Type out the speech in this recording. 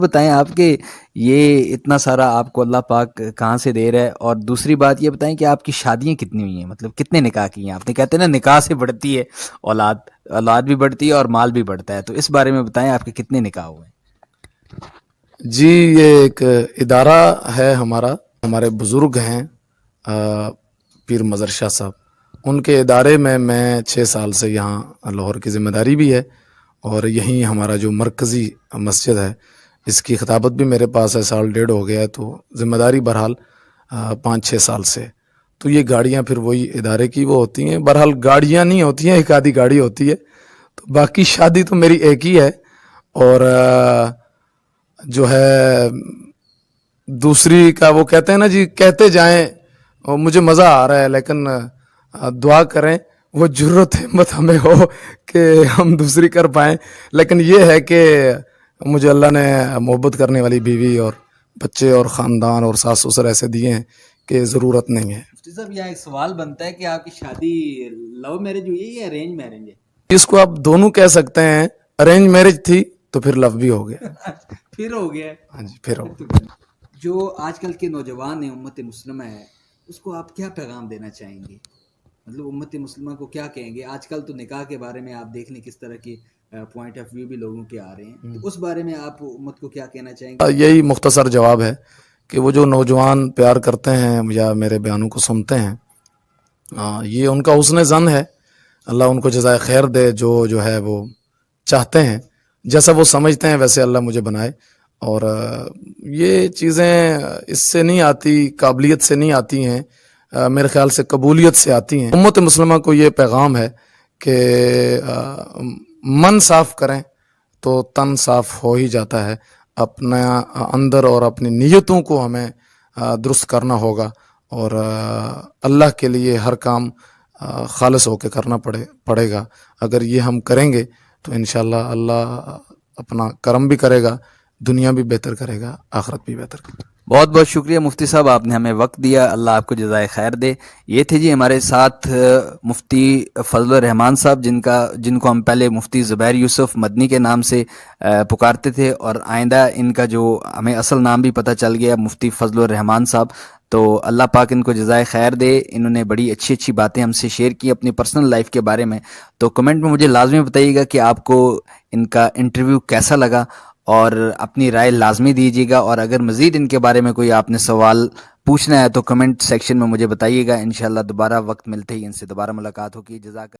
بتائیں آپ کہ یہ اتنا سارا آپ کو اللہ پاک کہاں سے دے رہا ہے، اور دوسری بات یہ بتائیں کہ آپ کی شادیاں کتنی ہوئی ہیں، مطلب کتنے نکاح کی ہیں آپ نے؟ کہتے ہیں نا نکاح سے بڑھتی ہے اولاد بھی بڑھتی ہے اور مال بھی بڑھتا ہے، تو اس بارے میں بتائیں آپ کے کتنے نکاح ہوئے ہیں؟ جی، یہ ایک ادارہ ہے ہمارا، ہمارے بزرگ ہیں پیر مظہر شاہ صاحب، ان کے ادارے میں 6 سال سے یہاں لاہور کی ذمہ داری بھی ہے، اور یہیں ہمارا جو مرکزی مسجد ہے اس کی خطابت بھی میرے پاس ہے، 1.5 سال ہو گیا ہے، تو ذمہ داری بہرحال 5-6 سال سے. تو یہ گاڑیاں پھر وہی ادارے کی وہ ہوتی ہیں، بہرحال گاڑیاں نہیں ہوتی ہیں، ایک آدھی گاڑی ہوتی ہے. تو باقی شادی تو میری ایک ہی ہے، اور جو ہے دوسری کا وہ کہتے ہیں نا جی، کہتے جائیں اور مجھے مزہ آ رہا ہے، لیکن دعا کریں وہ جرت ہمت ہمیں ہو کہ ہم دوسری کر پائیں. لیکن یہ ہے کہ مجھے اللہ نے محبت کرنے والی بیوی اور بچے اور خاندان اور ساس سسر ایسے دیے ہیں کہ ضرورت نہیں ہے. مفتی صاحب یہاں ایک سوال بنتا ہے کہ آپ کی شادی لو میرج ہوئی ہے یا ارینج میرج ہے؟ اس کو آپ دونوں کہہ سکتے ہیں، ارینج میرج تھی تو پھر لو بھی ہو گیا. پھر ہو گیا. ہاں جی، پھر ہو گیا. جو آج کل کے نوجوان ہیں، امت مسلمہ ہے، اس کو آپ کیا پیغام دینا چاہیں گے؟ مطلب امت مسلمہ کو کیا کہیں گے؟ آج کل تو نکاح کے بارے میں آپ دیکھ لیں کس طرح کی پوائنٹ آف ویو بھی لوگوں کے آ رہے ہیں، تو اس بارے میں آپ امت کو کیا کہنا چاہیں گے؟ یہی مختصر جواب ہے کہ وہ جو نوجوان پیار کرتے ہیں یا میرے بیانوں کو سنتے ہیں، یہ ان کا حسن ظن ہے، اللہ ان کو جزائے خیر دے. جو ہے وہ چاہتے ہیں، جیسا وہ سمجھتے ہیں ویسے اللہ مجھے بنائے. اور یہ چیزیں اس سے نہیں آتی، قابلیت سے نہیں آتی ہیں، میرے خیال سے قبولیت سے آتی ہیں. امت مسلمہ کو یہ پیغام ہے کہ من صاف کریں تو تن صاف ہو ہی جاتا ہے. اپنا اندر اور اپنی نیتوں کو ہمیں درست کرنا ہوگا، اور اللہ کے لیے ہر کام خالص ہو کے کرنا پڑے گا. اگر یہ ہم کریں گے تو انشاءاللہ اللہ اپنا کرم بھی کرے گا، دنیا بھی بہتر کرے گا، آخرت بھی بہتر کرے گا. بہت بہت شکریہ مفتی صاحب، آپ نے ہمیں وقت دیا، اللہ آپ کو جزائے خیر دے. یہ تھے جی ہمارے ساتھ مفتی فضل الرحمان صاحب، جن کو ہم پہلے مفتی زبیر یوسف مدنی کے نام سے پکارتے تھے، اور آئندہ ان کا جو ہمیں اصل نام بھی پتہ چل گیا، مفتی فضل الرحمان صاحب. تو اللہ پاک ان کو جزائے خیر دے. انہوں نے بڑی اچھی اچھی باتیں ہم سے شیئر کی اپنی پرسنل لائف کے بارے میں. تو کمنٹ میں مجھے لازمی بتائیے گا کہ آپ کو ان کا انٹرویو کیسا لگا، اور اپنی رائے لازمی دیجیے گا. اور اگر مزید ان کے بارے میں کوئی آپ نے سوال پوچھنا ہے تو کمنٹ سیکشن میں مجھے بتائیے گا. انشاءاللہ دوبارہ وقت ملتے ہی ان سے دوبارہ ملاقات ہوگی. جزاک